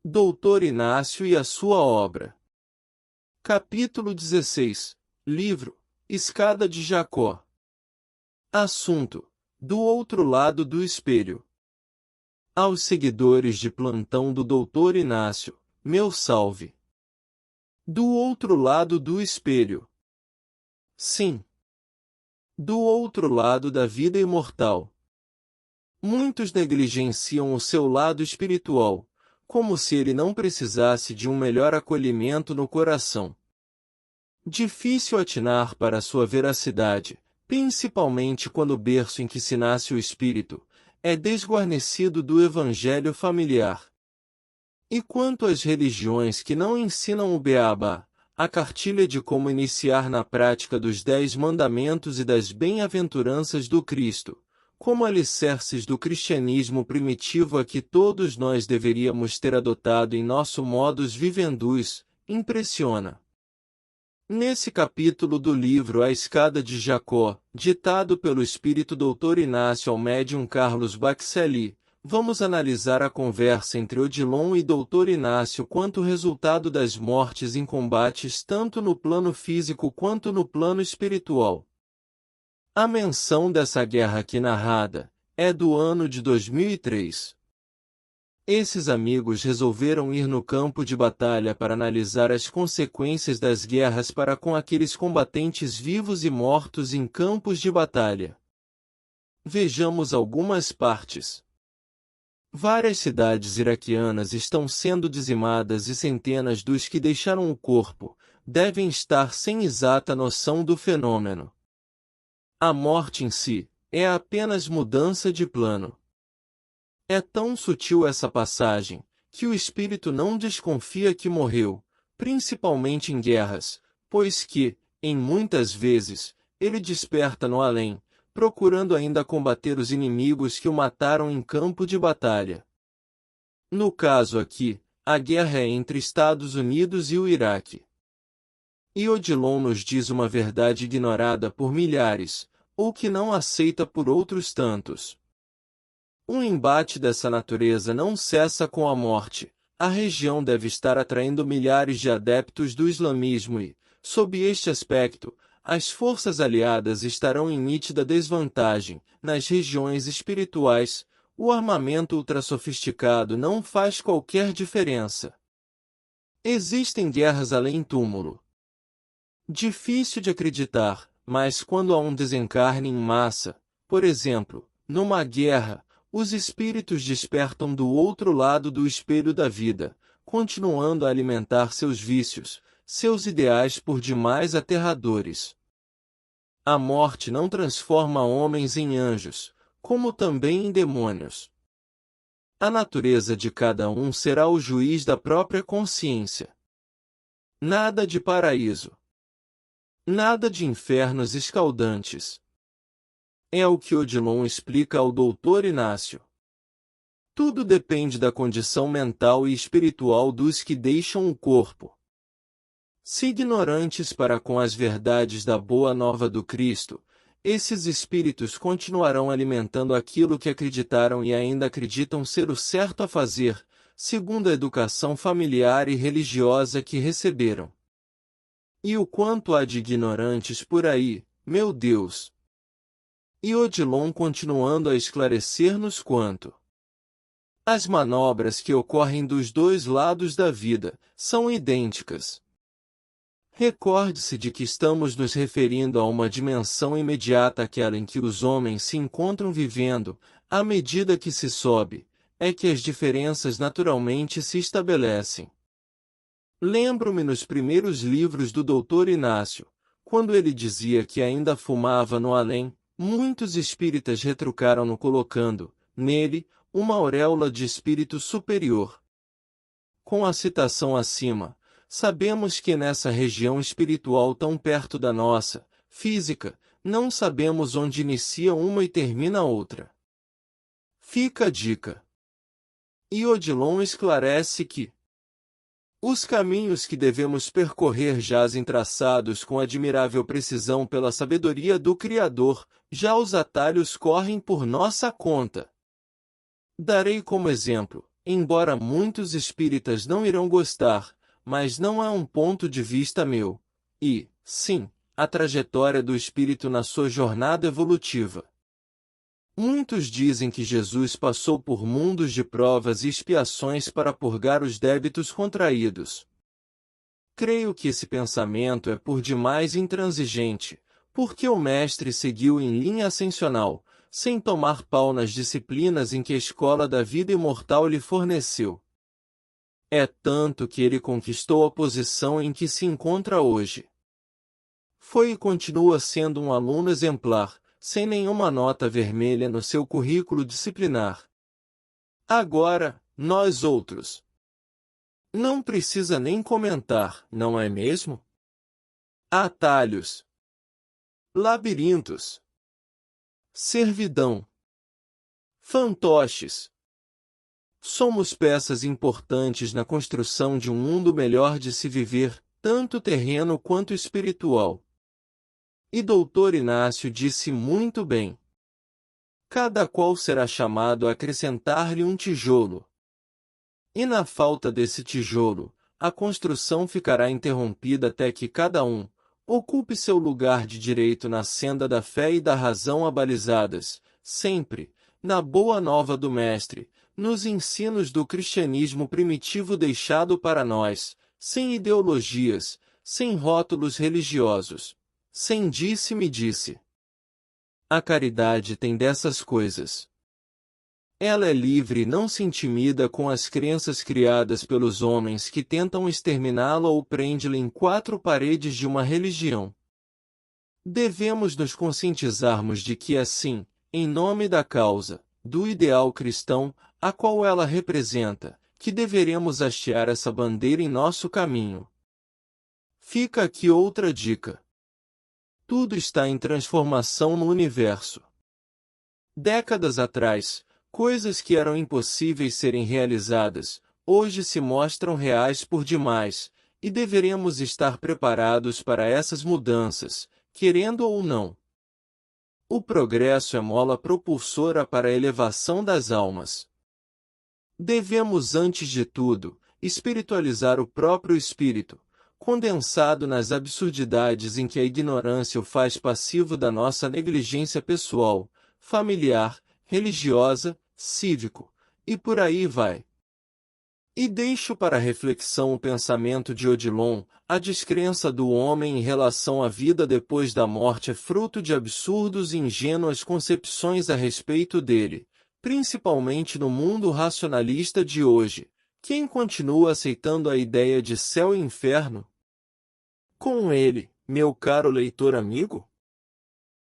Doutor Inácio e a sua obra. Capítulo 16. Livro Escada de Jacó. Assunto: do outro lado do espelho. Aos seguidores de plantão do Doutor Inácio, meu salve. Do outro lado do espelho. Sim. Do outro lado da vida imortal. Muitos negligenciam o seu lado espiritual, como se ele não precisasse de um melhor acolhimento no coração. Difícil atinar para sua veracidade, principalmente quando o berço em que se nasce o espírito é desguarnecido do evangelho familiar. E quanto às religiões que não ensinam o beabá, a cartilha de como iniciar na prática dos 10 mandamentos e das bem-aventuranças do Cristo, como alicerces do cristianismo primitivo a que todos nós deveríamos ter adotado em nosso modus vivendus, impressiona. Nesse capítulo do livro A Escada de Jacó, ditado pelo espírito Dr. Inácio ao médium Carlos Bacelli, vamos analisar a conversa entre Odilon e Dr. Inácio quanto resultado das mortes em combates tanto no plano físico quanto no plano espiritual. A menção dessa guerra aqui narrada é do ano de 2003. Esses amigos resolveram ir no campo de batalha para analisar as consequências das guerras para com aqueles combatentes vivos e mortos em campos de batalha. Vejamos algumas partes. Várias cidades iraquianas estão sendo dizimadas e centenas dos que deixaram o corpo devem estar sem exata noção do fenômeno. A morte em si é apenas mudança de plano. É tão sutil essa passagem, que o espírito não desconfia que morreu, principalmente em guerras, pois que, em muitas vezes, ele desperta no além, procurando ainda combater os inimigos que o mataram em campo de batalha. No caso aqui, a guerra é entre Estados Unidos e o Iraque. E Odilon nos diz uma verdade ignorada por milhares, ou que não aceita por outros tantos. Um embate dessa natureza não cessa com a morte. A região deve estar atraindo milhares de adeptos do islamismo e, sob este aspecto, as forças aliadas estarão em nítida desvantagem. Nas regiões espirituais, o armamento ultrassofisticado não faz qualquer diferença. Existem guerras além túmulo. Difícil de acreditar, mas quando há um desencarne em massa, por exemplo, numa guerra, os espíritos despertam do outro lado do espelho da vida, continuando a alimentar seus vícios, seus ideais por demais aterradores. A morte não transforma homens em anjos, como também em demônios. A natureza de cada um será o juiz da própria consciência. Nada de paraíso. Nada de infernos escaldantes. É o que Odilon explica ao Doutor Inácio. Tudo depende da condição mental e espiritual dos que deixam o corpo. Se ignorantes para com as verdades da boa nova do Cristo, esses espíritos continuarão alimentando aquilo que acreditaram e ainda acreditam ser o certo a fazer, segundo a educação familiar e religiosa que receberam. E o quanto há de ignorantes por aí, meu Deus! E Odilon continuando a esclarecer-nos quanto as manobras que ocorrem dos dois lados da vida são idênticas. Recorde-se de que estamos nos referindo a uma dimensão imediata àquela em que os homens se encontram vivendo, à medida que se sobe, é que as diferenças naturalmente se estabelecem. Lembro-me nos primeiros livros do Doutor Inácio, quando ele dizia que ainda fumava no além, muitos espíritas retrucaram-no colocando, nele, uma auréola de espírito superior. Com a citação acima, sabemos que nessa região espiritual tão perto da nossa, física, não sabemos onde inicia uma e termina outra. Fica a dica. E Odilon esclarece que os caminhos que devemos percorrer jazem traçados com admirável precisão pela sabedoria do Criador, já os atalhos correm por nossa conta. Darei como exemplo, embora muitos espíritas não irão gostar, mas não é um ponto de vista meu. E, sim, a trajetória do espírito na sua jornada evolutiva. Muitos dizem que Jesus passou por mundos de provas e expiações para purgar os débitos contraídos. Creio que esse pensamento é por demais intransigente, porque o Mestre seguiu em linha ascensional, sem tomar pau nas disciplinas em que a escola da vida imortal lhe forneceu. É tanto que ele conquistou a posição em que se encontra hoje. Foi e continua sendo um aluno exemplar, sem nenhuma nota vermelha no seu currículo disciplinar. Agora, nós outros. Não precisa nem comentar, não é mesmo? Atalhos, labirintos, servidão, fantoches. Somos peças importantes na construção de um mundo melhor de se viver, tanto terreno quanto espiritual. E Doutor Inácio disse muito bem. Cada qual será chamado a acrescentar-lhe um tijolo. E na falta desse tijolo, a construção ficará interrompida até que cada um ocupe seu lugar de direito na senda da fé e da razão abalizadas, sempre, na boa nova do Mestre, nos ensinos do cristianismo primitivo deixado para nós, sem ideologias, sem rótulos religiosos, sem disse-me-disse. A caridade tem dessas coisas. Ela é livre e não se intimida com as crenças criadas pelos homens que tentam exterminá-la ou prende-la em quatro paredes de uma religião. Devemos nos conscientizarmos de que assim, em nome da causa, do ideal cristão, a qual ela representa, que deveremos hastear essa bandeira em nosso caminho. Fica aqui outra dica. Tudo está em transformação no universo. Décadas atrás, coisas que eram impossíveis serem realizadas, hoje se mostram reais por demais, e deveremos estar preparados para essas mudanças, querendo ou não. O progresso é mola propulsora para a elevação das almas. Devemos, antes de tudo, espiritualizar o próprio espírito, condensado nas absurdidades em que a ignorância o faz passivo da nossa negligência pessoal, familiar, religiosa, cívico, e por aí vai. E deixo para reflexão o pensamento de Odilon: a descrença do homem em relação à vida depois da morte é fruto de absurdos e ingênuas concepções a respeito dele, principalmente no mundo racionalista de hoje. Quem continua aceitando a ideia de céu e inferno? Com ele, meu caro leitor amigo?